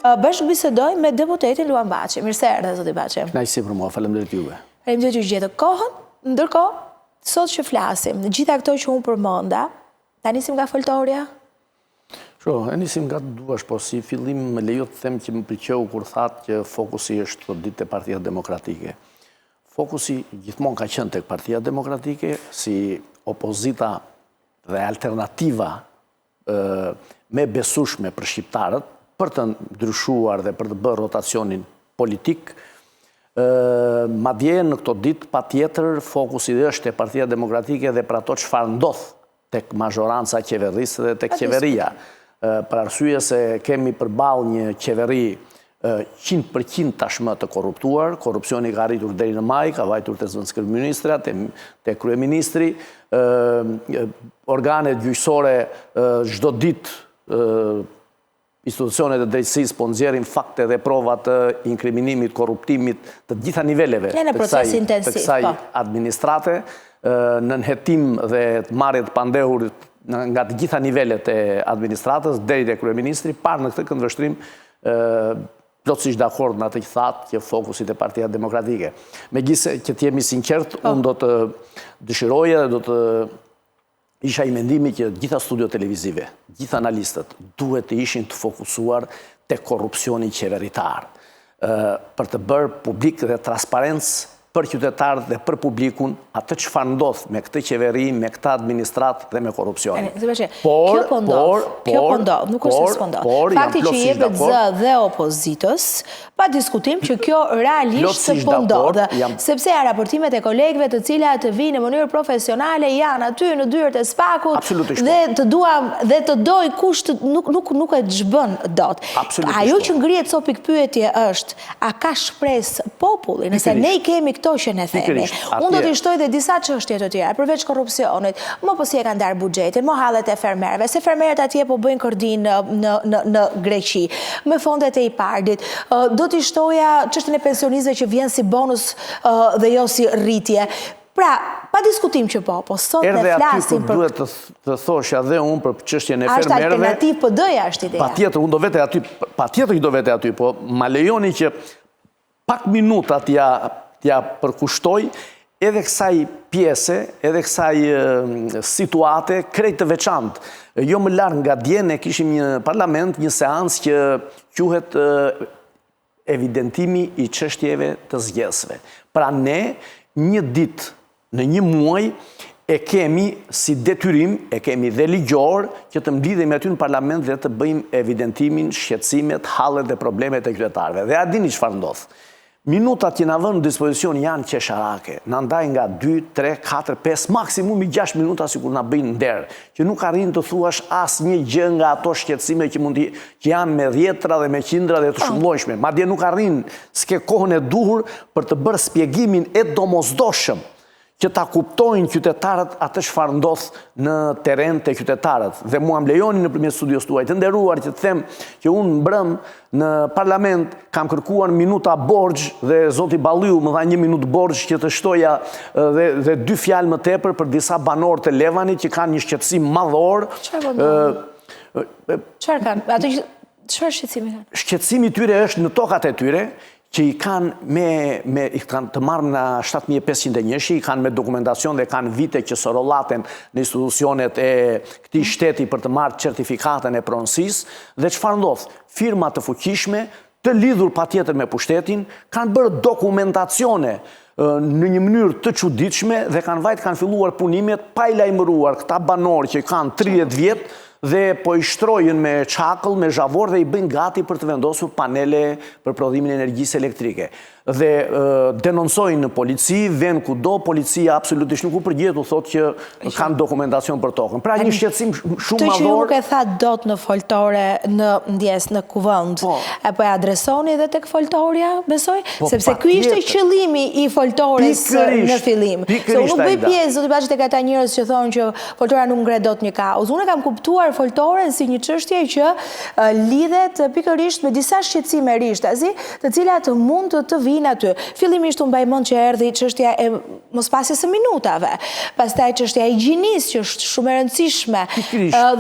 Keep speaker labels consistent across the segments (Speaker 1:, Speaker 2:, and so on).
Speaker 1: Bashkë bisedoj me deputetin Luan Baçi. Mirë se erdhe, zoti Baçi.
Speaker 2: Kënaqësi për mua, faleminderit juve.
Speaker 1: Faleminderit që gjetë kohën, ndërkohë, sot që flasim, në gjitha këto që unë përmenda, ta nisim nga foltorja?
Speaker 2: E nisim nga të duash, po si fillim me lejo të them që më pëlqeu kur thatë që fokusi është të ditë të Partia Demokratike. Fokusi gjithmonë ka qenë tek Partia Demokratike si opozita dhe alternativa me besueshme për shqiptarët, për të ndryshuar dhe për të bërë rotacionin politik. Madje në këto ditë patjetër fokusi është te Partia Demokratike dhe për ato çfarë ndodh tek mazhoranca qeverisë dhe tek qeveria. Për arsye se kemi përballë një qeveri 100% tashmë të korruptuar, korrupsioni ka arritur deri në maj, ka vajtur te zëvendësisht ministra, te kryeministri, organet gjyqësore çdo ditë institucionet e drejtësisë po nxjerrin fakte dhe prova të inkriminimit, korruptimit të gjitha niveleve të kësaj administrate, në nënhetim dhe të marrje të pandehurit nga të gjitha nivelet e administratës, deri te kryeministri, parë në këtë këndvështrim plotësisht dakord me atë që thatë që fokusit e Partia Demokratike. Megjithëse që të jemi sinqert, unë do të dëshiroja dhe do të isha i mendimi që gjitha studio televizive, gjitha analistët, duhet të ishin të fokusuar te korrupsioni qeveritar, për të bërë publik dhe transparencë për qytetarët dhe për publikun atë çfarë ndodh me këtë qeveri, me këtë administratë dhe me korrupsionin.
Speaker 1: Kjo po ndodh, nuk është se s'po ndodh. Fakti që jepet zë dhe opozitës, pa diskutim që kjo realisht s'po ndodh, sepse raportimet e kolegëve të cilat vinë në mënyrë profesionale janë aty në dyert e spakut dhe të doj kusht nuk e ç'bën dot. Ajo që ngrihet sot pikë pyetje është, a ka shpresë populli, nëse ne kemi këto që ne themi. Unë do t'i shtoj dhe disa çështje të tjera, përveç korrupsionit, më po si e kanë ndarë buxhetin, më hallet e fermerëve, se fermerët atje po bëjnë kordin në Greqi, me fondet e IPARD-it. Do t'i shtoja çështën e pensionistëve që vjen si bonus dhe jo si rritje. Pra, pa diskutim që po sot ne flasim për...
Speaker 2: Erdhe aty kur duhet të thosha dhe unë për çështjen e fermerëve...
Speaker 1: Ashtë alternativ PD-ja është ideja.
Speaker 2: Patjetër, unë do vete aty, patjetër do vete aty, po ma lejoni që pak minuta t'ja përkushtoj edhe kësaj pjese, edhe kësaj situate krejt të veçantë. Jo më larg nga dje ne kishim një parlament, një seancë që quhet evidentimi i çështjeve të zgjedhësve. Pra ne një ditë në një muaj e kemi si detyrim, e kemi dhe ligjor që të mblidhemi aty në parlament dhe të bëjmë evidentimin, shqetësimet, hallet dhe problemet e qytetarëve. Dhe a dini çfarë ndodh? Minutat që na vënë në dispozicion janë qesharake, na ndaj nga 2, 3, 4, 5, maksimum 6 minuta sikur na bëjnë nder, që nuk arrin të thuash asnjë gjë nga ato shqetësime që janë me dhjetra dhe me qindra dhe të shumëllojshme. Madje nuk arrin, s'ke kohën e duhur për të bërë shpjegimin e domosdoshëm që ta kuptojnë qytetarët atë çfarë ndodh në terren te qytetarët. Dhe mua më lejoni nëpërmjet studios tuaj të nderuar që të them që unë mbrëm në parlament kam kërkuar minuta borxh dhe zoti Balliu më dha 1 minutë borxh që të shtoja dhe 2 fjalë më tepër për disa banorë të Levanit që kanë një shqetësim madhor.
Speaker 1: Çfarë kanë? Ato çfarë shqetësimi kanë?
Speaker 2: Shqetësimi i tyre është në tokat e tyre, që i kanë të marrë nga 7500 njëshi, i kanë me dokumentacion dhe kanë vite që sorollaten në institucionet e këtij shteti për të marrë certifikatën e pronësisë, dhe çfarë ndodh? Firma të fuqishme, të lidhur patjetër me pushtetin, kanë bërë dokumentacione në një mënyrë të çuditshme dhe kanë filluar punimet pa i lajmëruar këta banorë që kanë 30 vjet dhe po i shtrojnë me çakëll, me zhavor dhe i bëjnë gati për të vendosur panele për prodhimin e energjisë elektrike. Dhe denoncojnë në polici, vend kudo, policia absolutisht nuk u përgjigjet, u thotë që kanë dokumentacion për tokën. Pra një shqetësim shumë madhor.
Speaker 1: Të që ju nuk e tha dot në foltore në kuvend, apo e adresoni edhe tek foltorja, besoj? Sepse ky ishte qëllimi i foltores në fillim. Se unë nuk bëj pjesë, zoti Baçi, tek ata njerëz që thonë që foltora nuk ngre dot një kaos. Unë kam kuptuar foltoren si një çështje që lidhet pikërisht me disa shqetësime rishtazi, të cilat mund të vinë linë aty. Fillimisht unë mbaj mend që erdhi çështja e mospasjes së minutave, pastaj çështja e higienisë që është shumë e rëndësishme,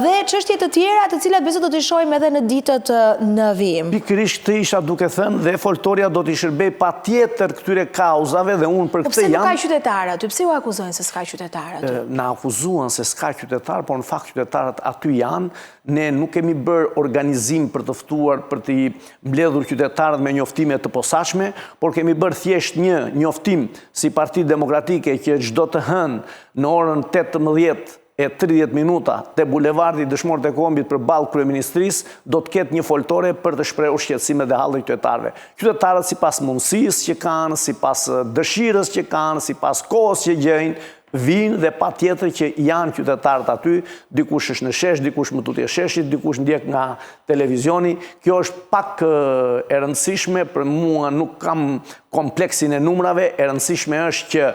Speaker 1: dhe çështje të tjera të cilat besoj do t'i shohim edhe në ditët në vijim.
Speaker 2: Pikërisht këtë isha duke thënë dhe foltoria do t'i shërbej patjetër këtyre kauzave dhe unë për këtë
Speaker 1: jam. Pse nuk ka qytetarë aty? Pse u akuzojnë se s'ka qytetarë aty?
Speaker 2: Na akuzuan se s'ka qytetarë, por në fakt qytetarët aty janë. Ne nuk kemi bërë organizim për të ftuar për t'i mbledhur qytetarët me njoftime të posaçme, por kemi bërë thjesht një njoftim si Parti Demokratike që çdo të hënë në orën 18:30 minuta te bulevardi Dëshmorët e Kombit përballë kryeministrisë do të ketë një foltore për të shprehur shqetësime dhe halli qytetarëve. Qytetarët sipas mundësisë që kanë, sipas dëshirës që kanë, sipas kohës që gjejnë, vinë dhe pa tjetër që janë qytetarët aty, dikush është në shesh, dikush më tutje sheshit, dikush ndjek nga televizioni. Kjo është pak e rëndësishme, për mua nuk kam kompleksin e numrave, e rëndësishme është që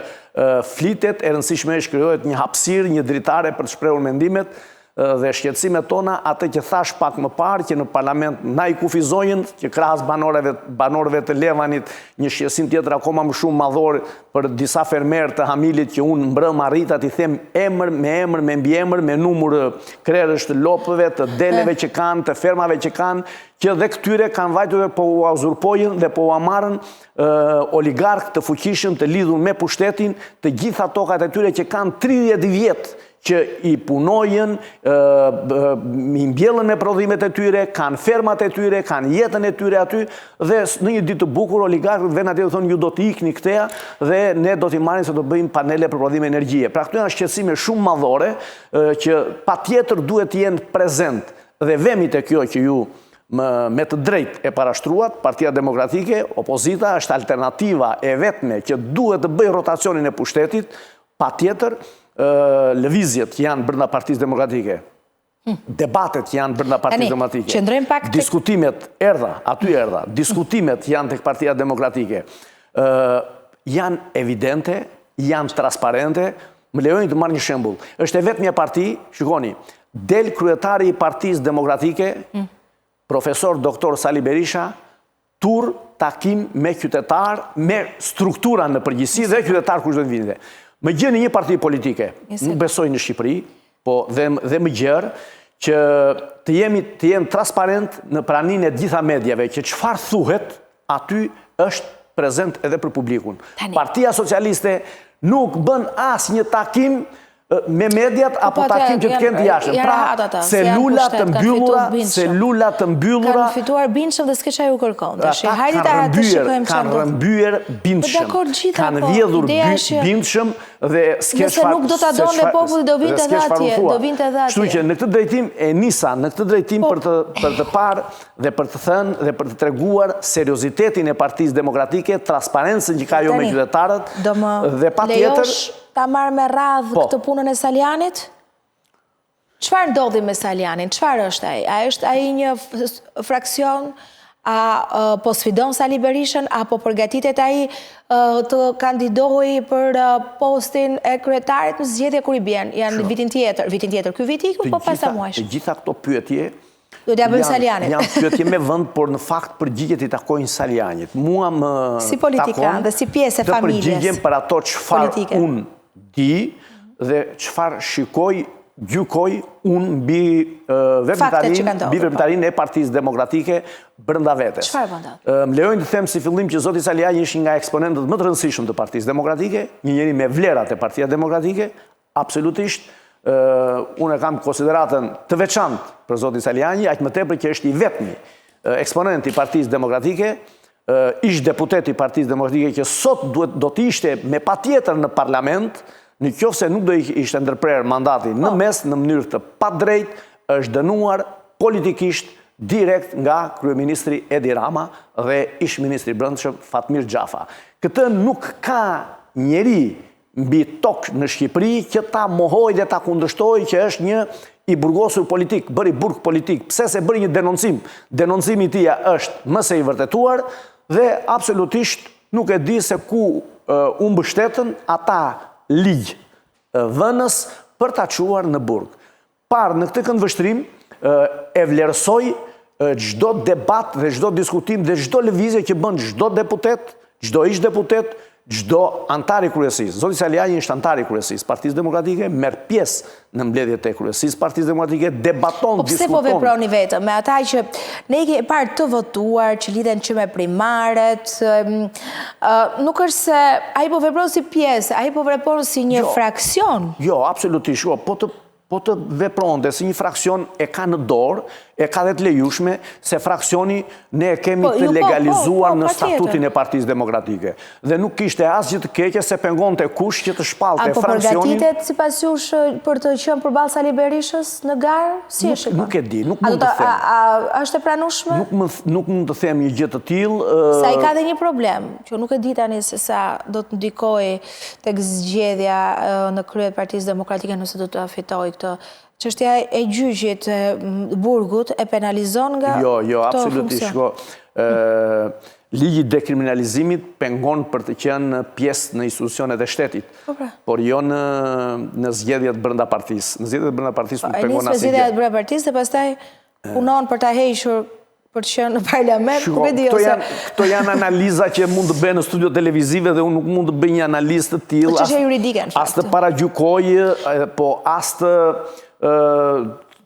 Speaker 2: flitet, e rëndësishme është krijohet një hapësirë, një dritare për të shprehur mendimet dhe shqetësimet tona, atë që thash pak më parë, që në parlament na i kufizojnë, që krahas banorëve të Levanit, një shqetësim tjetër akoma më shumë madhor për disa fermerë të Hamilit që unë mbrëm arrita t'i them emër, me mbiemër, me numër krerësh të lopëve, të deleve që kanë, të fermave që kanë, që dhe këtyre kanë vajtur dhe po u uzurpojnë dhe po u amarën oligarkë të fuqishëm të lidhur me pushtetin, të gjitha tokat e tyre që kanë 30 vjetë që i punojnë, i mbjellën me prodhimet e tyre, kanë fermat e tyre, kanë jetën e tyre aty, dhe në një ditë të bukur oligarkët vjen atje dhe thonë ju do t'i ikni këteja dhe ne do t'i marrim se do bëjmë panele për prodhime energjie. Pra këtu janë shqetësime shumë madhore që patjetër duhet të jenë prezent dhe vemit e kjo që ju me të drejt e parashtruat, Partia Demokratike, opozita është alternativa e vetme që duhet të bëjë rotacionin e pushtetit, patjetër lëvizjet janë brenda Partisë Demokratike, debatet janë brenda Partisë Demokratike, diskutimet aty erdha, diskutimet janë tek Partia Demokratike, janë evidente, janë transparente. Më lejoni të marrë një shembull. Është e vetmja parti, shikoni, del kryetari i Partisë Demokratike, profesor doktor Sali Berisha, tur takim me qytetar, me struktura në përgjithësi dhe qytetar kush do të vinte. Më gjeni një parti politike, nuk besoj në Shqipëri, dhe më gjerë, që të jenë transparent në praninë e gjitha medjave, që çfarë thuhet, aty është prezent edhe për publikun. Partia Socialiste nuk bën as një takim me mediat apo takim që të kenë të jashtëm. Pra, celulat të mbyllura...
Speaker 1: Kanë fituar Bindshëm dhe s'ke çaj u kërkon.
Speaker 2: Kanë rëmbyer Bindshëm. Kanë vjedhur Bindshëm dhe s'ke
Speaker 1: nëse nuk do t'a donë populli do vinte edhe atje.
Speaker 2: Kështu që në këtë drejtim e nisa, në këtë drejtim për të parë dhe për të thënë dhe për të treguar seriozitetin e Partisë Demokratike, transparencën që ka jo me qytetarët dhe patjetër
Speaker 1: ta marrë me radhë këtë punën e Salianit? Çfarë ndodhi me Salianin? Çfarë është ai? A është ai një fraksion? Po sfidon Sali Berishën? Apo përgatitet ai të kandidojë për postin e kryetarit në zgjedhje kur i bjen? Janë vitin tjetër. Ky vit iku, po pas sa muajsh?
Speaker 2: Të gjitha këto pyetje
Speaker 1: do t'ja bëjmë Salianit.
Speaker 2: Janë pyetje me vend, por në fakt përgjigjet i takojnë Salianit. Mua më
Speaker 1: si politikan dhe si pjesë e familjes.
Speaker 2: Të përgjigjem për ato çfarë unë di dhe çfarë shikoj, gjykoj unë mbi veprimtarinë e Partisë Demokratike brenda vetes.
Speaker 1: Çfarë vendat?
Speaker 2: Më lejojnë të them si fillim që zoti Saliani është nga eksponentët më të rëndësishëm të Partisë Demokratike, një njeri me vlerat e Partia Demokratike, absolutisht. Unë e kam konsideratën të veçantë për zotin Saliani, aq më tepër që është i vetmi eksponent i Partisë Demokratike, ish deputet i Partisë Demokratike që sot do të ishte me patjetër në parlament, në qoftë se nuk do ishte ndërprer mandati në mes në mënyrë të padrejtë, është dënuar politikisht direkt nga kryeministri Edi Rama dhe ish ministri i Brendshëm Fatmir Xhafa. Këtë nuk ka njeri mbi tokë në Shqipëri që ta mohoj dhe ta kundërshtoj që është një i burgosur politik, bëri burg politik. Pse se bëri një denoncim? Denoncimi i tij është më se i vërtetuar dhe absolutisht nuk e di se ku u mbështetën ata ligj vënës për ta çuar në burg. Parë në këtë këndvështrim e vlerësoj çdo debat dhe çdo diskutim dhe çdo lëvizje që bën çdo deputet Çdo ish deputet, çdo antar i kryesisë. Zoti Saliani është antar i kryesisë Partisë Demokratike, merr pjesë në mbledhjet e kryesisë Partisë Demokratike, debaton, diskuton.
Speaker 1: Po pse po veproni vetëm me ata që ne e parë të votuar, që lidhen që me primaret, nuk është se ai po vepron si pjesë, ai po vepron si një fraksion.
Speaker 2: Jo, absolutisht, po të vepronte si një fraksion e ka në dorë, e ka dhe të lejushme, se fraksioni ne e kemi të legalizuar në statutin e Partisë Demokratike. Dhe nuk kishte asgjë të keqe se pengon të kush që të shpalte fraksionin.
Speaker 1: Apo përgatitet si pas jush për të qenë përballë Sali Berishës në garë? Si e shikon?
Speaker 2: Nuk e di, nuk mund të them.
Speaker 1: A është e pranueshme?
Speaker 2: Nuk mund të them një gjë të tillë.
Speaker 1: Sa i ka dhe një problem, që nuk e di tani se sa do të ndikojë tek zgjedhja në krye të Partisë Demokratike nëse do të fitojë këtë. Çështja e gjyqit Burgut e penalizon nga
Speaker 2: Jo, absolutisht. Ligji i dekriminalizimit pengon për të qenë pjesë në institucionet e shtetit, por jo në zgjedhjet brenda partisë. Në zgjedhjet brenda partisë nuk pengon asnjë gjë.
Speaker 1: Në zgjedhjet brenda partisë dhe pastaj punon për ta hequr për të qenë në parlament, nuk e di ose.
Speaker 2: Këto janë analiza që mund të bëhen në studio televizive dhe unë nuk mund të bëj një analizë të tillë.
Speaker 1: Është çështje juridike në fakt.
Speaker 2: As të paragjykoj, po as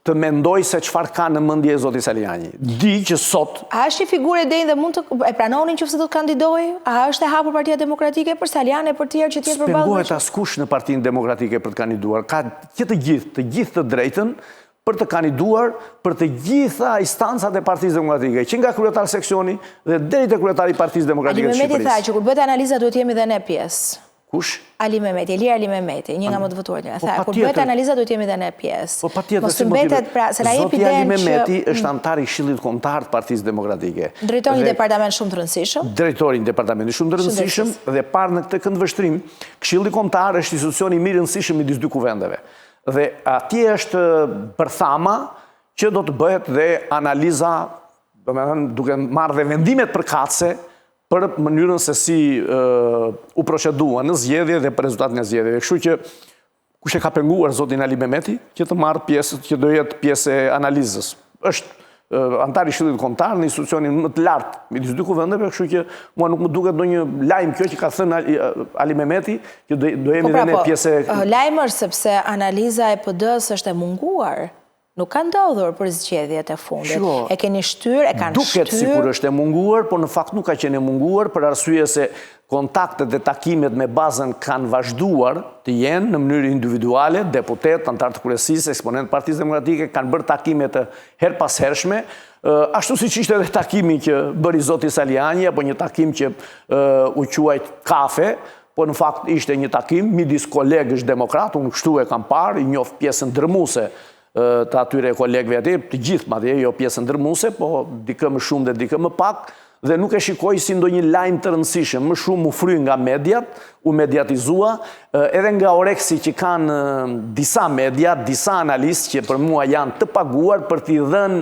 Speaker 2: të mendoj se çfarë ka në mendje zoti Saliani. Di që sot...
Speaker 1: A është një figurë e denjë dhe mund të e pranonin nëse do të kandidojë? A është e hapur Partia Demokratike për Saliani e për tjerë që tjenë përballë?
Speaker 2: S'pengohet askush në Partinë Demokratike për të kandiduar. Ka të gjithë të drejtën për të kandiduar për të gjitha instancat e Partisë Demokratike, që nga kryetari seksioni dhe deri te kryetari i Partisë Demokratike të Shqipërisë.
Speaker 1: Ali Mehmeti tha që kur bëhet analiza duhet jemi dhe ne pjesë.
Speaker 2: Kush?
Speaker 1: Ali Mehmeti, Elia Ali Mehmeti, një nga më të votuar. Tha, kur bëhet analiza duhet jemi dhe ne pjesë.
Speaker 2: Po patjetër,
Speaker 1: mos mbetet pra, se na jepi
Speaker 2: Zoti Ali Mehmeti është antar i Këshillit Kombëtar të Partisë Demokratike.
Speaker 1: Drejtori i një departament shumë të rëndësishëm.
Speaker 2: Drejtori i një departamenti shumë të rëndësishëm dhe parë në këtë këndvështrim, Këshilli Kombëtar është institucioni më i rëndësishëm midis dy kuvendeve. Dhe atje është përthama që do të bëhet dhe analiza, domethënë duke marrë dhe vendimet përkatëse për mënyrën se si u procedua në zgjedhje dhe për rezultatin e zgjedhjeve. Kështu që kush e ka penguar zotin Ali Mehmeti që të marrë pjesë, që do jetë pjesë e analizës. Është antar i Këshillit Kombëtar në institucionin më të lartë midis dy kuvendeve, kështu që mua nuk më duket ndonjë lajm kjo që ka thënë Ali Mehmeti që do jemi dhe ne pjesë e...
Speaker 1: Lajm është sepse analiza e PD-s është e munguar. Nuk ka ndodhur për zgjedhjet e fundit. E keni shtyr, e kanë shtyr.
Speaker 2: Duket sikur është e munguar, por në fakt nuk ka qenë e munguar për arsye se kontaktet dhe takimet me bazën kanë vazhduar të jenë në mënyrë individuale, deputet, antar të kryesisë, eksponent Partisë Demokratike kanë bërë takime të her pas hershme, ashtu siç ishte edhe takimi që bëri zoti Saliani apo një takim që u quajt kafe, po në fakt ishte një takim midis kolegësh demokrat, unë kështu e kam parë, i njoh pjesën ndërmuese të atyre kolegëve aty, të gjithë madje, jo pjesën ndërmuese, po dikë më shumë dhe dikë më pak, dhe nuk e shikoj si ndonjë lajm të rëndësishëm, më shumë u fry nga mediat, u mediatizua, edhe nga oreksi që kanë disa media, disa analistë që për mua janë të paguar për t'i dhënë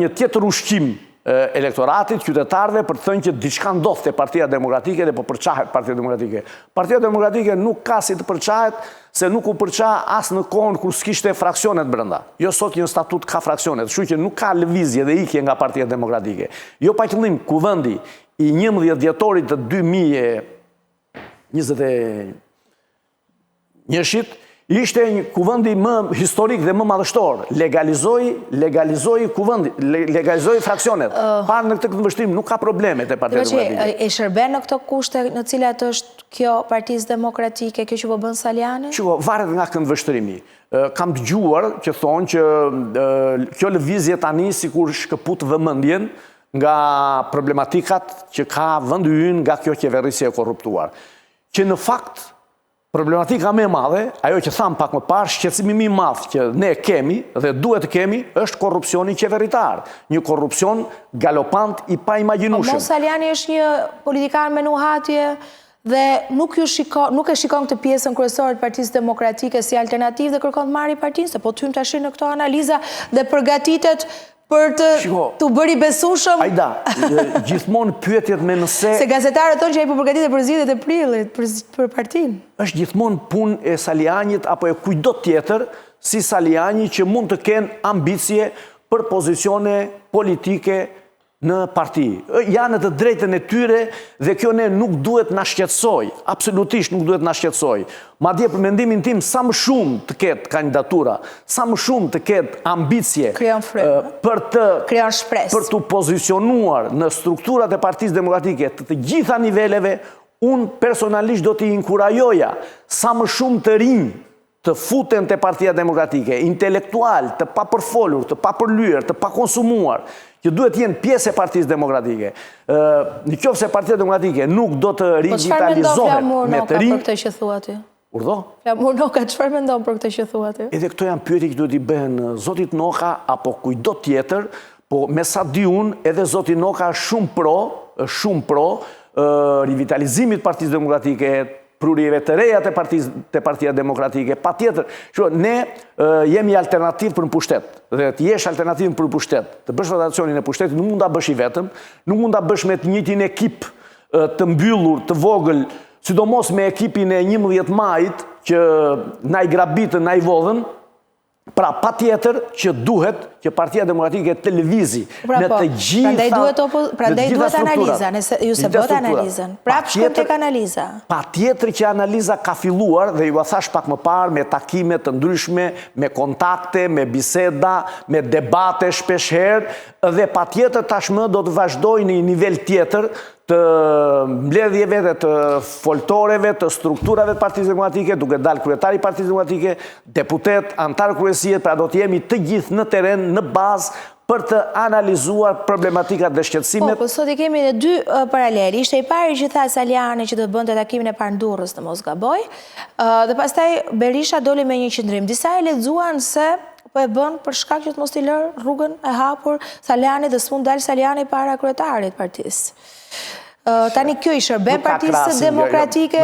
Speaker 2: një tjetër ushqim elektoratit, qytetarëve, për të thënë që diçka ndodh te Partia Demokratike dhe po përçahet Partia Demokratike. Partia Demokratike nuk ka si të përçahet, se nuk u përça as në kohën kur s'kishte fraksionet brenda. Jo sot një statut ka fraksionet, kështu që nuk ka lëvizje dhe ikje nga Partia Demokratike. Jo pa qëllim, kuvendi i 11 dhjetorit të 2021-shit ishte një kuvendi më historik dhe më madhështor. Legalizoi kuvendi, legalizoi fraksionet. Parë në këtë këndvështrim nuk ka probleme te Partia Demokratike.
Speaker 1: E shërben në këto kushte në cilat është kjo Partisë Demokratike, kjo që po bën Saliani?
Speaker 2: Shiko, varet nga këndvështrimi. Kam dëgjuar që thonë që kjo lëvizje tani sikur shkëput vëmendjen nga problematikat që ka vendi ynë nga kjo qeverisje e korruptuar. Që në fakt problematika më e madhe, ajo që tham pak më parë, shqetësimi më i madh që ne kemi dhe duhet të kemi është korrupsioni qeveritar. Një korrupsion galopant i paimagjinueshëm.
Speaker 1: Po mos Saliani është një politikan me nuhatje dhe nuk e shikon këtë pjesën kryesore të Partisë Demokratike si alternativë dhe kërkon të marrë partinë, se po të hym tash në këto analiza dhe përgatitet për të bëri besueshëm.
Speaker 2: Ajda, gjithmonë pyetjet me nëse...
Speaker 1: Se gazetarët thonë që ai po përgatitet për zgjedhjet e prillit, për partinë.
Speaker 2: Është gjithmonë punë e Salianit apo e kujdo tjetër si Saliani që mund të kenë ambicie për pozicione politike në parti. Janë të drejtën e tyre dhe kjo ne nuk duhet na shqetësoj. Absolutisht nuk duhet na shqetësoj. Madje për mendimin tim, sa më shumë të ketë kandidatura, sa më shumë të ketë ambicje për të pozicionuar në strukturat e Partisë Demokratike të gjitha niveleve, unë personalisht do t'i inkurajoja sa më shumë të rinj të futen të Partia Demokratike, intelektual, të papërfolur, të papërlyer, të pakonsumuar, që duhet jenë pjesë e Partisë Demokratike. Në qoftë se Partia Demokratike nuk do të rivitalizohet me të rinj.
Speaker 1: Po çfarë mendon Flamur Noka për këtë që thua ti?
Speaker 2: Urdhë?
Speaker 1: Flamur Noka, çfarë mendon për këtë që thua ti?
Speaker 2: Edhe këto janë pyetje që duhet i bëhen zotit Noka apo kujdo tjetër, po me sa di unë, edhe zoti Noka është shumë pro rivitalizimit Partisë Demokratike, prurjeve të reja të Partia Demokratike, pa tjetër. Ne jemi alternativ për në pushtet, dhe të jesh alternativ për në pushtet, të bësh rotacionin e pushtetit, nuk mund ta bësh i vetëm, nuk mund ta bësh me të njëjtin ekip të mbyllur, të vogël, sidomos me ekipin e 11 majit, që na i grabitën, na i vodhën. Pra, pa tjetër që duhet që Partia Demokratike të lëvizi në të gjitha
Speaker 1: Prandaj duhet analiza, ju se bët analizën. Prapë shkëm tek analiza.
Speaker 2: Pa tjetër që analiza ka filluar, dhe ju a thash pak më parë, me takime të ndryshme, me kontakte, me biseda, me debate shpeshherë, dhe pa tjetër tashmë do të vazhdoj në një nivel tjetër të mbledhjeve dhe të foltoreve, të strukturave të Partisë Demokratike, duke dalë kryetari i Partisë Demokratike, deputet, antar kryesie, pra do të jemi të gjithë në teren, në bazë, për të analizuar problematikat dhe shqetësimet.
Speaker 1: Po, sot i kemi në dy paraleli. Ishte i pari që tha Saliani që do të bënte takimin e parë në Durrës në mos gaboj, dhe pastaj Berisha doli me një qëndrim. Disa e lexuan se po e bën për shkak që të mos t'i lërë rrugën e hapur Saliani dhe s'mund dalë Saliani para kryetarit partisë. Tani kjo i shërben Partisë Demokratike,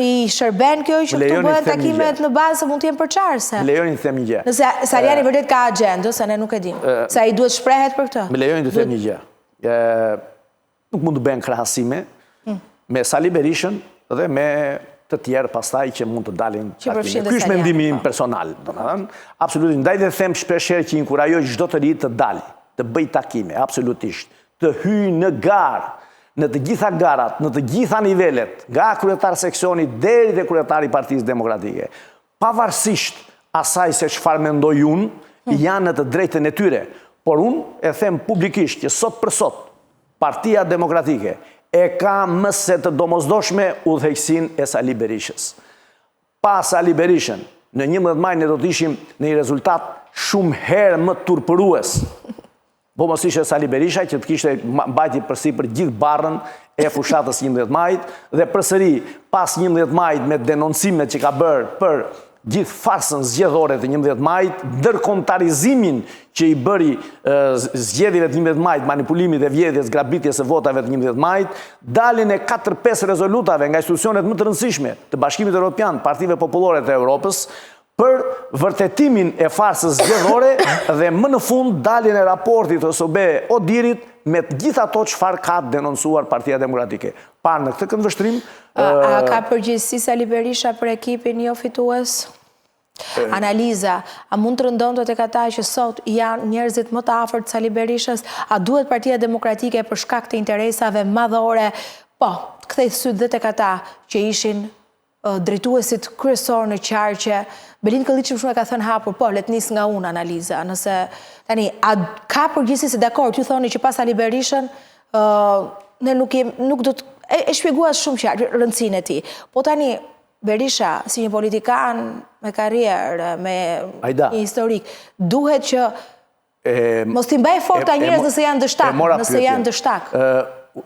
Speaker 1: i shërben kjo që këtu bëhen takimet në bazë se mund t'jenë përçarëse.
Speaker 2: Me lejoni të them një gjë.
Speaker 1: Nëse Saliani vërtet ka agjendë, se ne nuk e dim. Se ai duhet shprehet për këtë.
Speaker 2: Me lejoni të them një gjë. Nuk mund të bëhen krahasime me Sali Berishën dhe me të tjerë pastaj që mund të dalin takime. Ky është mendimi im personal. Absolutisht. Ndaj dhe them shpeshherë që inkurajoj çdo të ri të dalë, të bëj takime, absolutisht. Të hyjë në garë, në të gjitha garat, në të gjitha nivelet, nga kryetar seksioni deri te kryetari i Partisë Demokratike. Pavarësisht asaj se çfarë mendoj unë, janë në të drejtën e tyre. Por unë e them publikisht që sot për sot, Partia Demokratike e ka më se të domosdoshme udhëheqësinë e Sali Berishës. Pa Sali Berishën, në 11 maj ne do të ishim në një rezultat shumë herë më turpërues. Po mos ishte Sali Berisha që të kishte mbajti përsipër gjithë barrën e fushatës 11 majit dhe përsëri pas 11 majit me denoncimet që ka bërë për gjithë farsën zgjedhore të 11 majit, ndërkontarizimin që i bëri zgjedhjeve të 11 majit, manipulimit e vjedhjes, grabitjes e votave të 11 majit, dalin e 4-5 rezolutave nga institucionet më të rëndësishme të Bashkimit Evropian, Partive Popullore të Europës, për vërtetimin e farsës zgjedhore dhe më në fund dalin e raportit të SOB Odirit me të gjitha ato çfarë ka denoncuar Partia Demokratike. Parë në këtë këndvështrim...
Speaker 1: A ka përgjegjësi Sali Berisha për ekipin jo fitues? Analiza, a mund të rëndonte tek ata që sot janë njerëzit më të afërt Sali Berishës? A duhet Partia Demokratike për shkak të interesave madhore? Po, kthej syt dhe tek ata që ishin drejtuesit kryesor në qarqe. Belin Këlliçi shumë e ka thënë hapur, po, let nis nga unë analiza. Nëse, tani, a ka përgjithësi se dakord, ju thoni që pas Sali Berishën, ne nuk do të... E shpjeguat shumë qartë rëndësinë e tij. Po tani, Berisha, si një politikan me karrierë, me një historik, duhet që mos t'i mbaj fort ta njerëz nëse janë dështak.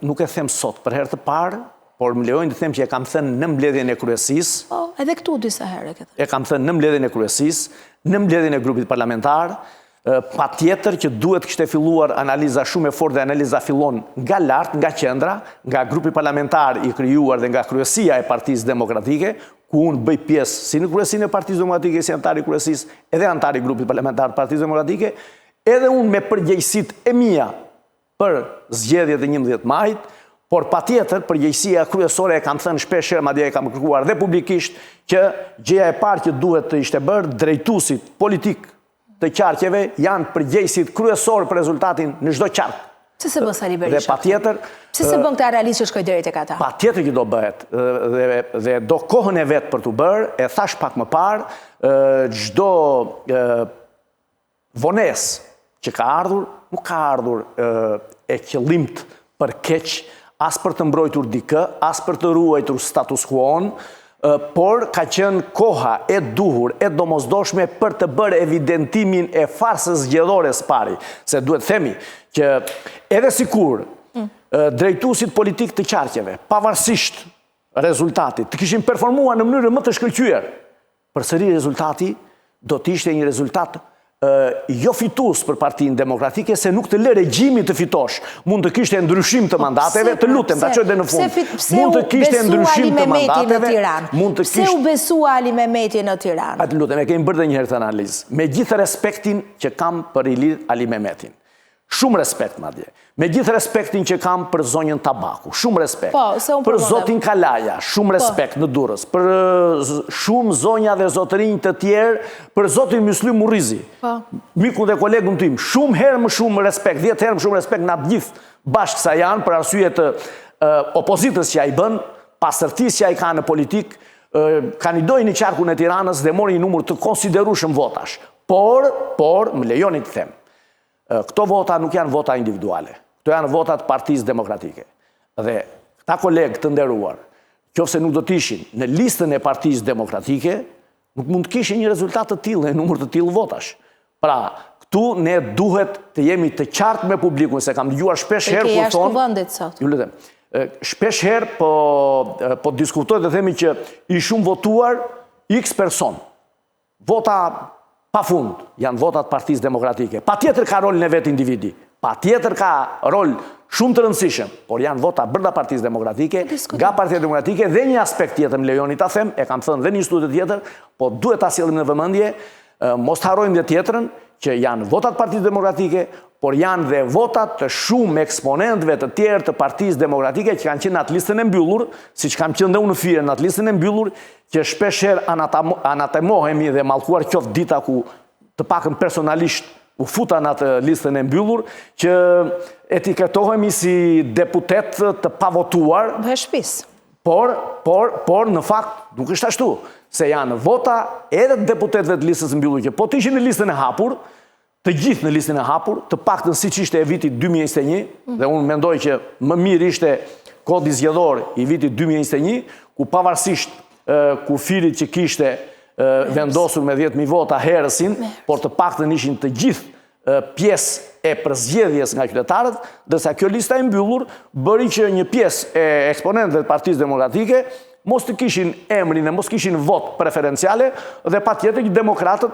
Speaker 2: Nuk e them sot, për herë të parë, por më lejojnë të them që e kam thënë në mbledhjen e kryesisë.
Speaker 1: Po, edhe këtu disa herë këtë.
Speaker 2: E kam thënë në mbledhjen e kryesisë, në mbledhjen e grupit parlamentar, pa tjetër që duhet kishte filluar analiza shumë e fortë dhe analiza fillon nga lart, nga qendra, nga grupi parlamentar i krijuar dhe nga kryesia e Partisë Demokratike, ku unë bëj pjesë si në kryesinë e Partisë Demokratike si antar i kryesisë, edhe antar i grupit parlamentar të Partisë Demokratike, edhe unë me përgjegjësitë e mia për zgjedhjet e 11 majit, por pa tjetër, përgjegjësia kryesore e kam thënë shpeshherë, madje e kam kërkuar dhe publikisht, që gjëja e parë që duhet të ishte bërë, drejtuesit politik të qarqeve janë përgjegjësit kryesor për rezultatin në çdo qark.
Speaker 1: Se se bën Sali Berisha?
Speaker 2: Dhe pa tjetër...
Speaker 1: Se se bën këta realist që shkoj deri tek ata?
Speaker 2: Pa tjetër që do bëhet, dhe do kohën e vetë për të bërë, e thash pak më parë, gjdo vones që ka ardhur, nuk ka ardhur e qëllimt për keq, as për të mbrojtur dikë, as për të ruajtur status quo-n, por ka qenë koha e duhur, e domosdoshme për të bërë evidentimin e farsës zgjedhore së pari. Se duhet themi që edhe sikur drejtuesit politik të qarqeve, pavarësisht rezultatit, të kishin performuar në mënyrë më të shkëlqyer, përsëri rezultati do të ishte një rezultat jo fitus për Partinë Demokratike, se nuk të lë regjimi të fitosh. Mund të kishte ndryshim të mandateve, të lutem, ta çoj dhe në fund. Mund të kishte ndryshim të mandateve.
Speaker 1: Pse u besua Ali Mehmeti në Tiranë?
Speaker 2: Atë lutem, e kemi bërë dhe një herë të analizë. Me gjithë respektin që kam për Ilir Ali Mehmetin. Shumë respekt, madje. Me gjithë respektin që kam për zonjën Tabaku. Shumë respekt. Për zotin Kalaja. Shumë respekt në Durrës. Për shumë zonja dhe zotërinj të tjerë. Për zotin Myslim Murrizi. Miku dhe kolegun tim. Shumë herë më shumë respekt. 10 herë më shumë respekt në atë gjithë bashkë sa janë, për arsye të opozitës që a i bën, pasërtis që a i ka në politik, kandidojnë në qarkun e Tiranës dhe mori një numër të konsiderueshëm votash. Por, më lejoni të them, këto vota nuk janë vota individuale. Këto janë votat Partisë Demokratike. Dhe këta kolegë të nderuar, qofse nuk do të ishin në listën e Partisë Demokratike, nuk mund të kishin një rezultat të tillë, në numër të tillë votash. Pra, këtu ne duhet të jemi të qartë me publikun, se kam dëgjuar shpesh herë kur thonë.
Speaker 1: Vendit sot.
Speaker 2: Ju lutem. Shpesh herë po diskutoj dhe themi që i shumë votuar X person. Vota pa fund janë votat Partisë Demokratike. Pa tjetër ka rolin e vetë individi. Pa tjetër ka rol shumë të rëndësishëm, por janë vota brenda Partisë Demokratike, nga Partia Demokratike, dhe një aspekt tjetër, më lejoni ta them, e kam thënë dhe një studio tjetër, po duhet ta sjellim në vëmendje, mos harrojmë dhe tjetrën, që janë votat Partisë Demokratike, por janë dhe votat të shumë eksponentëve të tjerë të Partisë Demokratike që kanë qenë në atë listën e mbyllur, siç kam qenë dhe unë në fire në atë listën e mbyllur, që shpeshherë anatemohemi dhe mallkuar qoftë dita ku të pakën personalisht u futa në atë listën e mbyllur, që etiketohemi si deputet të pavotuar.
Speaker 1: Bëhe shpis.
Speaker 2: Por në fakt nuk është ashtu, se janë vota edhe deputetëve të listës mbyllur që po të ishin në listën e hapur, të gjithë në listën e hapur, të paktën siç ishte e vitit 2021, dhe unë mendoj që më mirë ishte kodi zgjedhor i vitit 2021, ku pavarësisht kufirit që kishte vendosur me 10.000 vota herësin, por të paktën ishin të gjithë pjesë e përzgjedhjes nga qytetarët, dërsa kjo lista e mbyllur bëri që një pjesë e eksponentëve të Partisë Demokratike mos të kishin emrin e mos kishin vot preferenciale, dhe patjetër që demokratët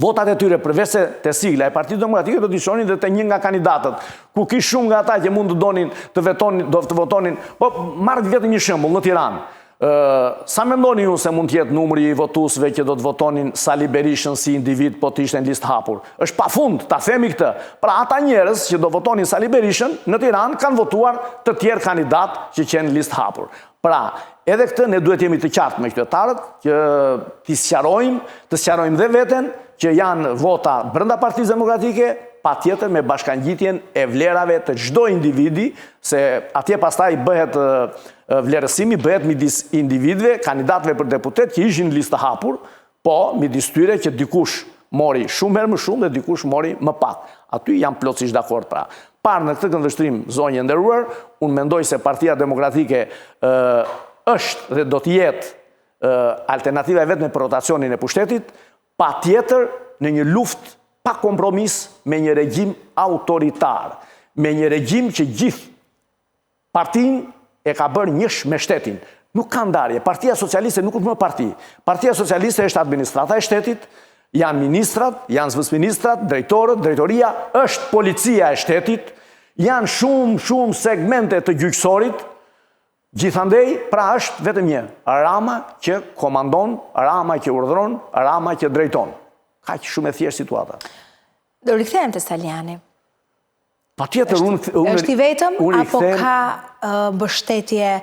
Speaker 2: votat e tyre përveç se te sigla e Partisë Demokratike do të shonin dhe te një nga kandidatët, ku kish shumë nga ata që mund të donin të votonin, po marr vetëm një shembull në Tiranë. Sa mendoni ju se mund të jetë numri i votuesve që do të votonin Sali Berishën si individ po të ishte në listë hapur? Është pafund ta themi këtë. Pra ata njerëz që do votonin Sali Berishën në Tiranë kanë votuar të tjerë kandidat që qenë në listë hapur. Pra, edhe këtë ne duhet jemi të qartë me qytetarët, që të sqarojmë dhe veten që janë vota brenda Partisë Demokratike, patjetër me bashkangjitjen e vlerave të çdo individi, se atje pastaj bëhet vlerësimi bëhet midis individëve, kandidatëve për deputet që ishin në listë hapur, po midis tyre që dikush mori shumë herë më shumë dhe dikush mori më pak. Aty jam plotësisht dakord pra. Parë në këtë këndvështrim, zonjë e nderuar, unë mendoj se Partia Demokratike është dhe do të jetë alternativa e vetme për rotacionin e pushtetit, patjetër në një luftë pa kompromis me një regjim autoritar, me një regjim që gjithë partinë e ka bërë njësh me shtetin. Nuk ka ndarje. Partia Socialiste nuk është më parti. Partia Socialiste është administrata e shtetit, janë ministrat, janë zëvësministrat, drejtorët, drejtoria, është policia e shtetit, janë shumë segmente të gjyqësorit, gjithandej, pra është vetëm një, Rama që komandon, Rama që urdhron, Rama që drejton. Ka që shumë e thjeshtë situata.
Speaker 1: Do rikthehem te Staliani.
Speaker 2: Patjetër,
Speaker 1: është i vetëm, apo ka mbështetje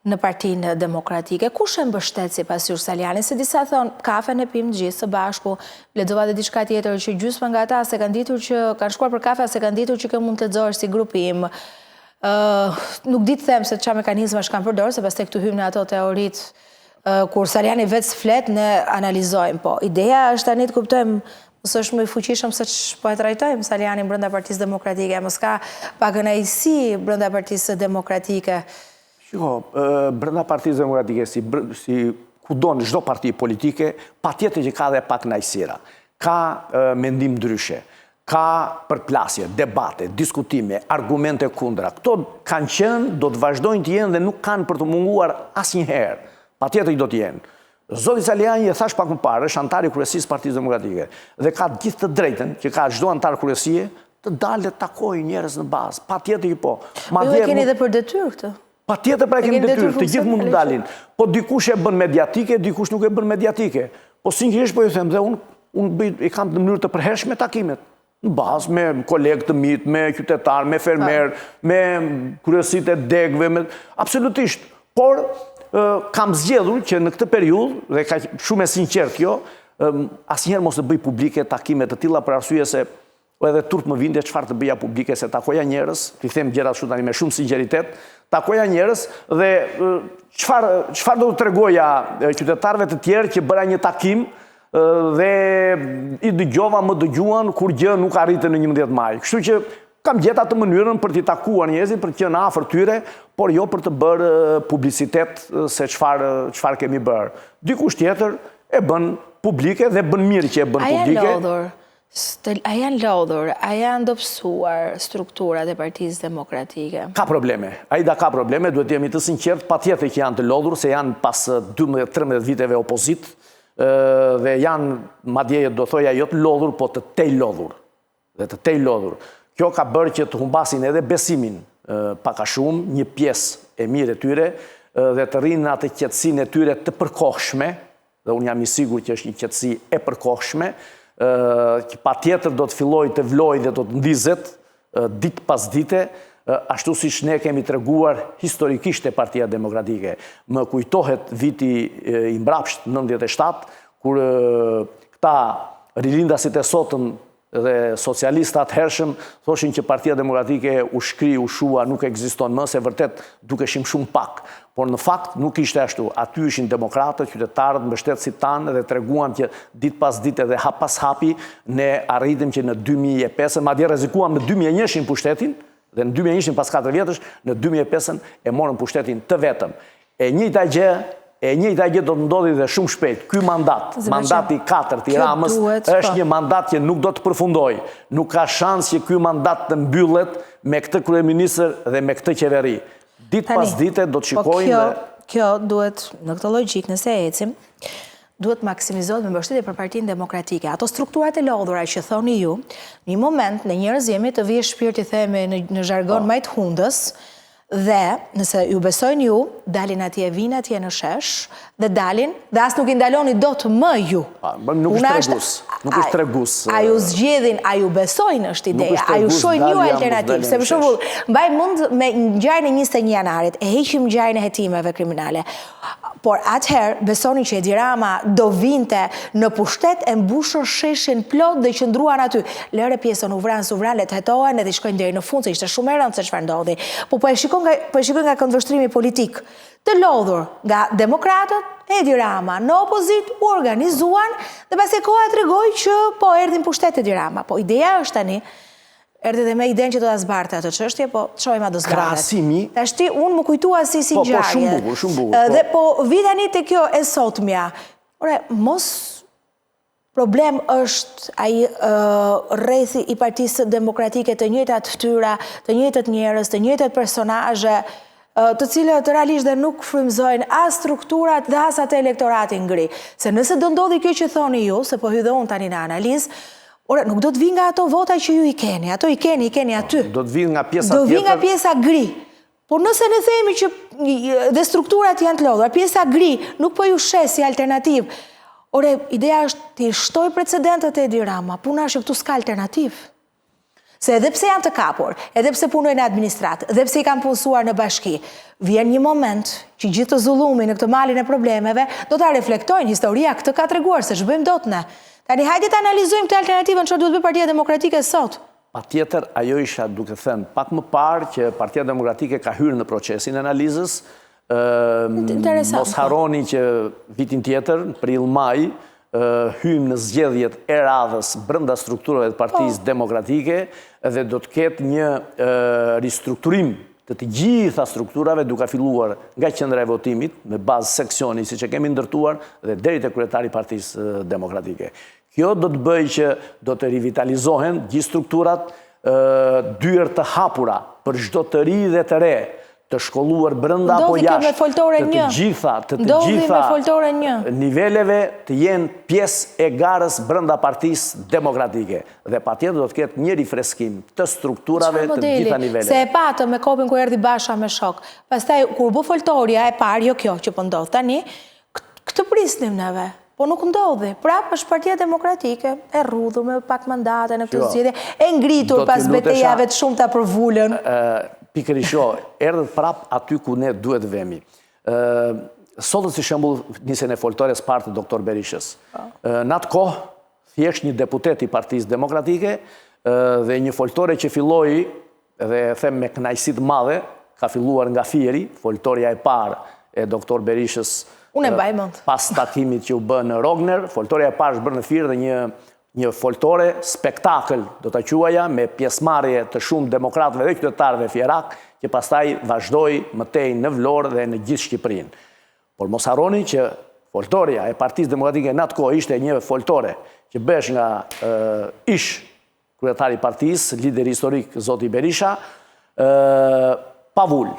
Speaker 1: në Partinë Demokratike. Kush e mbështet si pas Jur Saliani? Se disa thonë, kafe në pimë gjithë së bashku, lexova dhe diçka tjetër që gjysma nga ata se kanë ditur që kanë shkuar për kafe, se kanë ditur që kë mund të lexohesh si grupim. Nuk di të them se çfarë mekanizma kanë përdorur, se pastaj këtu hym në ato teoritë kur Saliani vetë flet, ne analizojmë. Po, ideja është tani të kuptojmë mësë është më i fuqishëm se që po e trajtojmë Salianin brenda Partisë Demokratike, mos ka pakënaqësi brenda Partisë Demokratike.
Speaker 2: Shiko, brenda Partisë Demokratike, si kudo në çdo parti politike, patjetër që ka dhe pakënaqësira. Ka mendim ndryshe, ka përplasje, debate, diskutime, argumente kundra. Këto kanë qenë, do të vazhdojnë të jenë dhe nuk kanë për të munguar asnjëherë. Patjetër që do të jenë. Zoti Saliani, e thash pak më parë, është antari kryesisë Partisë Demokratike dhe ka gjithë të drejtën që ka çdo antar kryesie të dalë të takojë njerëz në bazë. Patjetër që po.
Speaker 1: Ju e keni edhe për detyrë këtë?
Speaker 2: Patjetër pra kemi detyrë, të gjithë mund të dalin. Po dikush e bën mediatike, dikush nuk e bën mediatike. Po sinqerisht po ju them dhe unë i kam në mënyrë të përhershme takimet. Në bazë me kolegë të mit, me qytetar, me fermer, me kryesitë e degëve, absolutisht. Por kam zgjedhur që në këtë periudhë, dhe ka shumë e sinqert kjo, asnjëherë mos të bëj publike takime të tilla për arsye se edhe turp më vinte çfarë të bëja publike, se takoja njerëz, ti them gjërat kështu tani me shumë sinqeritet, takoja njerëz dhe çfarë do të tregoja qytetarëve të tjerë që bëra një takim dhe i dëgjova, më dëgjuan kur gjë nuk arritën në 11 maj. Kështu që kam gjetë atë mënyrën për t'i takuar njerëzit, për të qenë afër tyre, por jo për të bërë publicitet se çfarë kemi bërë. Dikush tjetër e bën publike dhe bën mirë që e bën publike.
Speaker 1: A janë lodhur, a janë dobësuar strukturat e Partisë Demokratike?
Speaker 2: Ka probleme. Aida ka probleme, duhet jemi të sinqert, patjetër që janë të lodhur, se janë pas 12-13 viteve opozit, dhe janë, madje do thoja jo të lodhur, po të tej lodhur. Dhe të tej lodhur. Kjo ka bërë që të humbasin edhe besimin paka shumë, një pjesë e mirë e tyre, dhe të rrinë atë qetësinë e tyre të përkohshme, dhe unë jam i sigurt që është një qetësi e përkohshme, që patjetër do të filloj të vloj dhe do të ndizet ditë pas dite, ashtu siç ne kemi treguar historikisht e Partia Demokratike. Më kujtohet viti i mbrapsht 97, kur këta rilindasit e sotëm dhe socialistat hershëm thoshin që Partia Demokratike u shkri, u shua, nuk ekziston më, se vërtet dukeshim shumë pak. Por në fakt nuk ishte ashtu. Aty ishin demokratët, qytetarët, mbështetësit tanë dhe treguan që ditë pas ditë dhe hap pas hapi ne arritëm që në 2005, madje rrezikuam në 2001 pushtetin, dhe në 2001 pas 4 vjetësh, në 2005 e morën pushtetin të vetëm. E njëjta gjë do të ndodhi dhe shumë shpejt. Ky mandat, mandati 4 i Ramës, është një mandat që nuk do të përfundoj. Nuk ka shans që ky mandat të mbyllet me këtë kryeministër dhe me këtë qeveri. Ditë pas dite do të shikojnë dhe...
Speaker 1: Kjo duhet, në këtë logjik, nëse ecim, duhet maksimizohet me mbështetje për Partinë Demokratike. Ato strukturat e lodhura që thoni ju, një moment në njerëz jemi të vije shpirti, themi në zhargon majt hundës, dhe nëse ju besojnë ju, dalin atje, vinë atje në shesh, dhe dalin, dhe as nuk i ndaloni do të më ju.
Speaker 2: Nuk është tregus.
Speaker 1: A ju zgjedhin, a ju besojnë është ideja, a ju shojnë një alternativë. Se për shembull, mbaj mund me ngjarjen e 21 janarit, e heqim ngjarjen e hetimeve kriminale. Por atëherë, besoni që Edi Rama do vinte në pushtet e mbushur sheshin plot dhe qëndruan aty. Lëre pjesën u vranë, le të hetohen edhe shkojnë deri në fund, se ishte shumë e rëndë se çfarë ndodhi. Po e shikoj nga këndvështrimi politik të lodhur nga demokratët, Edi Rama në opozit u organizuan dhe pasi koha tregoi që po erdhin pushtet Edi Rama. Po ideja është tani, erdhi dhe me idenë që do ta zbarte atë çështje, po çojmë do zbartet.
Speaker 2: Krahasimi.
Speaker 1: Tashti unë më kujtua si ngjarje.
Speaker 2: Po shumë bukur.
Speaker 1: Dhe po vi tani te kjo e sotmja. Ore, mos problem është ai rrethi i Partisë Demokratike, të njëjtat fytyra, të njëjtat njerëz, të njëjtat personazhe, të cilët realisht dhe nuk frymëzojnë as strukturat dhe as atë elektorati ngri. Se nëse do ndodhi kjo që thoni ju, se po hydhe unë tani në analizë, nuk do të vi nga ato vota që ju i keni, ato i keni aty.
Speaker 2: Do të vi nga pjesa tjetër.
Speaker 1: Do vi nga pjesa gri. Por nëse ne themi që dhe strukturat janë të lodhura, pjesa gri nuk po ju shes si alternativë. Ore, ideja është të shtoj precedentët e Edi Rama, puna është këtu s'ka alternativë. Se edhe pse janë të kapur, edhe pse punojnë në administratë, edhe pse i kanë punësuar në bashki, vjen një moment që gjithë të zullumi në këtë malin e problemeve do ta reflektojnë. Historia këtë ka treguar se ç'bëjmë dot ne. Tani hajde të analizojmë këtë alternativën çfarë duhet bëjë Partia Demokratike sot.
Speaker 2: Patjetër, ajo isha duke thënë pak më parë që Partia Demokratike ka hyrë në procesin e analizës. Mos harroni që vitin tjetër, prill-maj, hymë në zgjedhjet e radhës brenda strukturave të Partisë Demokratike dhe do të ketë një ristrukturim të gjitha strukturave duke filluar nga qendra e votimit me bazë seksioni siç e kemi ndërtuar dhe deri te kryetari i Partisë Demokratike. Kjo do të bëjë që do të rivitalizohen gjithë strukturat, dyert të hapura për çdo të ri dhe të re, të shkolluar brenda apo jashtë, të gjitha niveleve të jenë pjesë e garës brenda Partisë Demokratike. Dhe patjetër do të ketë një rifreskim të strukturave të gjitha niveleve.
Speaker 1: Se e patëm me kopën kur erdhi Basha me shok. Pastaj kur bë foltoria e parë, jo kjo që po ndodh tani, këtë prisnim neve. Po nuk ndodhi. Prapë është Partia Demokratike, e rrudhur me pak mandate në këtë zgjedhje, e ngritur pas betejave të shumta për vulën.
Speaker 2: Pikërisht, erdhët prapë aty ku ne duhet vemi. Sotët si shembull nisën e foltores parë të doktor Berishës. Në atë kohë, thjesht një deputet i Partisë Demokratike dhe një foltore që filloi, dhe them me kënaqësi të madhe, ka filluar nga Fieri, foltoria e parë e doktor Berishës.
Speaker 1: Unë e mbaj mend.
Speaker 2: Pas takimit që u bë në Rogner, foltoria e parë është bërë në Fier dhe një foltore spektakël, do ta quaja, me pjesëmarrje të shumë demokratëve dhe qytetarëve fierak, që pastaj vazhdoi mëtej në Vlorë dhe në gjithë Shqipërinë. Por mos harroni që foltoria e Partisë Demokratike në atë kohë ishte një foltore që bësh nga ish kryetari i partisë, lideri historik zoti Berisha, pa vull,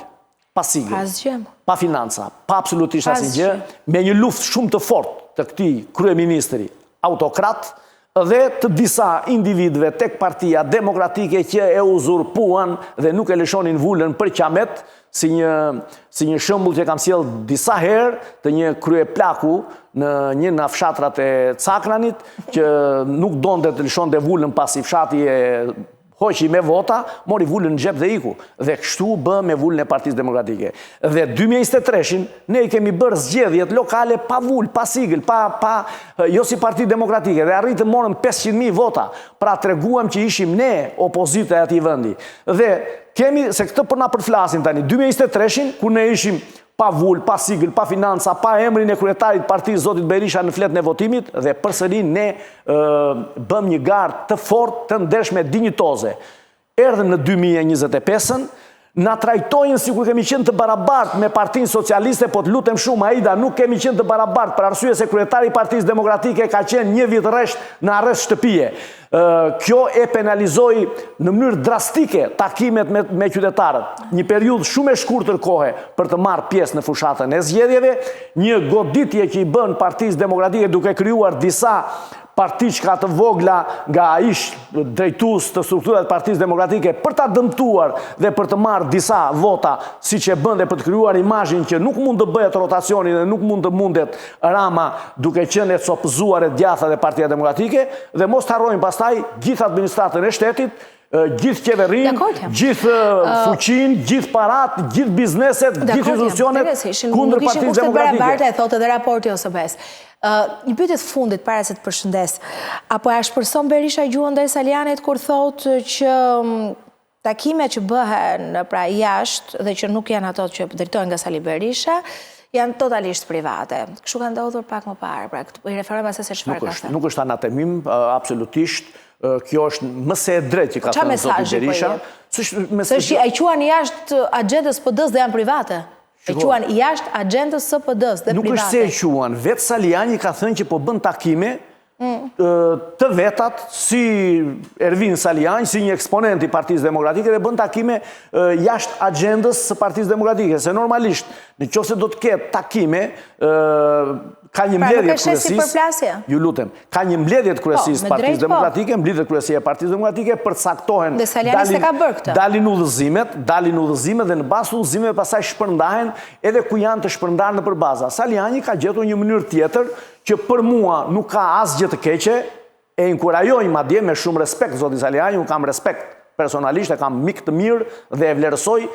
Speaker 2: pa sigël, pa financa, pa absolutisht asnjë, me një luftë shumë të fortë të këtij kryeministri autokrat dhe të disa individëve tek Partia Demokratike që e uzurpuan dhe nuk e lëshonin vulën për qamet, si një shembull që kam sjell disa herë të një kryeplaku në një nga fshatrat e Cakranit që nuk donte të lëshonte vulën pasi fshati e hoqi me vota, mori vulën në xhep dhe iku. Dhe kështu bë me vulën e Partisë Demokratike. Dhe 2023-shin ne i kemi bërë zgjedhjet lokale pa vulë, pa sigël, jo si Parti Demokratike, dhe arritëm morëm 500.000 vota. Pra treguam që ishim ne opozita e atij vendi. Dhe kemi, se këtë po na përflasin tani, 2023-shin, ku ne ishim pa vull, pa sigël, pa financa, pa emrin e kryetarit partisë zotit Berisha në fletën e votimit, dhe përsëri ne bëm një garë të fortë, të ndershme, dinjitoze. Erdhëm në 2025-ën, na trajtojnë si kur kemi qenë të barabartë me Partinë Socialiste, po të lutem shumë, Aida, nuk kemi qenë të barabartë, për arsye se kryetari i Partisë Demokratike ka qenë një vit rresht në arrest shtëpie. Kjo e penalizoi në mënyrë drastike takimet me qytetarët. Një periudhë shumë e shkurtër kohe për të marrë pjesë në fushatën e zgjedhjeve, një goditje që i bën Partisë Demokratike duke krijuar disa partiçka të vogla nga ish drejtues të strukturave të Partisë Demokratike për ta dëmtuar dhe për të marrë disa vota, siç e bën dhe për të krijuar imazhin që nuk mund të bëhet rotacioni dhe nuk mund të mundet Rama duke qenë e copëzuar e djatha dhe Partia Demokratike, dhe mos harrojmë pastaj gjithë administratën e shtetit, gjithë qeverinë, gjithë fuqinë, gjithë parat, gjithë bizneset, gjithë institucionet kundër Partisë Demokratike.
Speaker 1: E thotë edhe raporti OSBE-s. Një pyetje të fundit para se të përshëndes. Apo e shpërson Berisha gjuhën ndaj Salianit kur thotë që takimet që bëhen pra jashtë dhe që nuk janë ato që drejtohen nga Sali Berisha janë totalisht private. Kështu ka ndodhur pak më parë, pra i referohem asaj se çfarë ka thënë.
Speaker 2: Nuk është anatemim, absolutisht. Kjo është mëse e drejtë që ka thënë zoti Berisha.
Speaker 1: Se ai quan jashtë agjendës PD-s dhe janë private. E quan jashtë agjendës së PD-s dhe private.
Speaker 2: Nuk është se e quan, vetë Saliani ka thënë që po bën takime të vetat si Ervin Saliani, si një eksponent i Partisë Demokratike, dhe bën takime jashtë agjendës së Partisë Demokratike, se normalisht nëse do të ketë takime ka një mbledhje të kryesisë. Ju lutem, ka një mbledhje të kryesisë Partisë Demokratike, mbledhje kryesie e Partisë Demokratike, përcaktohen dalin udhëzimet dhe në bazë të udhëzimeve pastaj shpërndahen edhe ku janë të shpërndarë nëpër baza. Saliani ka gjetur një mënyrë tjetër që për mua nuk ka asgjë të keqe, e inkurajoj madje me shumë respekt zoti Saliani, unë kam respekt personalisht e kam mik të mirë dhe e vlerësoj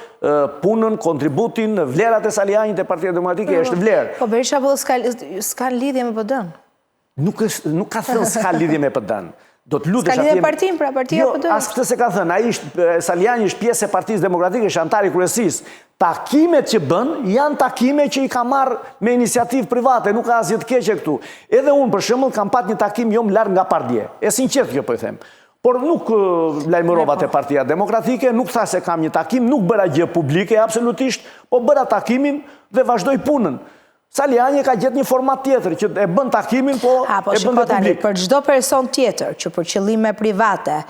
Speaker 2: punën, kontributin, vlerat e Salianit e Partia Demokratike është vlerë.
Speaker 1: Po Berisha s'kan lidhje me PD-n.
Speaker 2: Nuk ka thënë s'ka lidhje me PD-n.
Speaker 1: S'ka lidhje partim, pra partia PD-n.
Speaker 2: Jo, as këtë se ka thënë, Saliani është pjesë e Partisë Demokratike, është antari kryesisë. Takimet që bën, janë takime që i ka marrë me iniciativë private, nuk ka asgjë të keqe këtu. Edhe unë, për shembull, kam pat një takim jo më larg nga Pardje. E sinqert kjo po i them. Por nuk lajmërova te Partia Demokratike, nuk tha se kam një takim, nuk bëra gjë publike absolutisht, po bëra takimin dhe vazhdoj punën. Saliani ka gjetë një format tjetër, që e bën takimin, po e bën dhe publik.
Speaker 1: Për çdo person tjetër, që për qëllime private,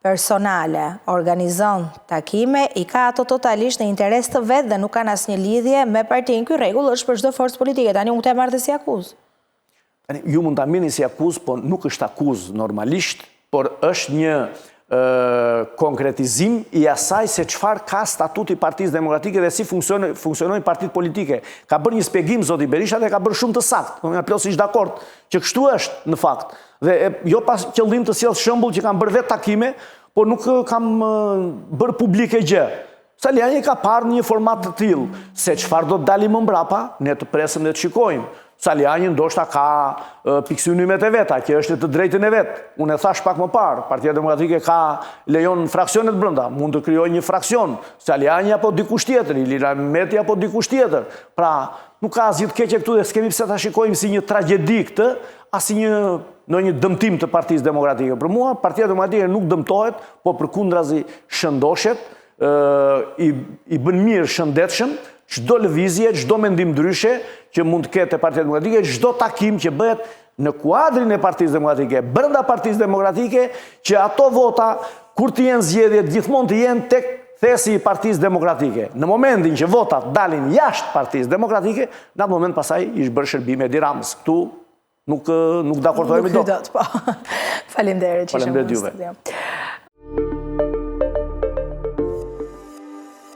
Speaker 1: personale, organizon takime, i ka ato totalisht në interes të vetë dhe nuk kanë asnjë lidhje me partinë. Ky rregull është për çdo forcë politike. Tani unë të marrë dhe si akuzë.
Speaker 2: Ju mund ta merrni si akuzë, po nuk është akuzë normalisht, por është një konkretizim i asaj se çfarë ka statuti Partisë Demokratike dhe si funksionojnë partitë politike. Ka bërë një shpjegim zoti Berisha dhe ka bërë shumë të saktë. Unë jam plotësisht dakord që kështu është në fakt. Dhe jo pas qëllim të sjell shembull që kam bërë vetë takime, por nuk kam bërë publike gjë. Saliani ka parë një format të tillë, se çfarë do të dalim më mbrapa, ne të presim dhe të shikojmë. Saliani ndoshta ka pikësynimet e veta, që është të drejtën e vetë. Unë e thash pak më parë, Partia Demokratike lejon fraksionet brenda, mund të krijojë një fraksion, Saliani apo dikush tjetër, Ilir Mehmeti apo dikush tjetër. Pra, nuk ka asgjë të keqe këtu dhe s'kemi pse ta shikojmë si një tragjedi këtë, as si një dëmtim të Partisë Demokratike. Për mua, Partia Demokratike nuk dëmtohet, po përkundrazi shëndoshet, i bën mirë shëndetshëm, çdo lëvizje, çdo mendim ndryshe që mund të ketë Partia Demokratike, çdo takim që bëhet në kuadrin e Partisë Demokratike, brenda Partisë Demokratike, që ato vota, kur të jenë zgjedhjet, gjithmonë të jenë tek thesi i Partisë Demokratike. Në momentin që votat dalin jashtë Partisë Demokratike, në atë moment pasaj ishte bërë shërbime Edi Ramës. Ktu nuk dakordohemi dot.
Speaker 1: Faleminderit që ishim në studio.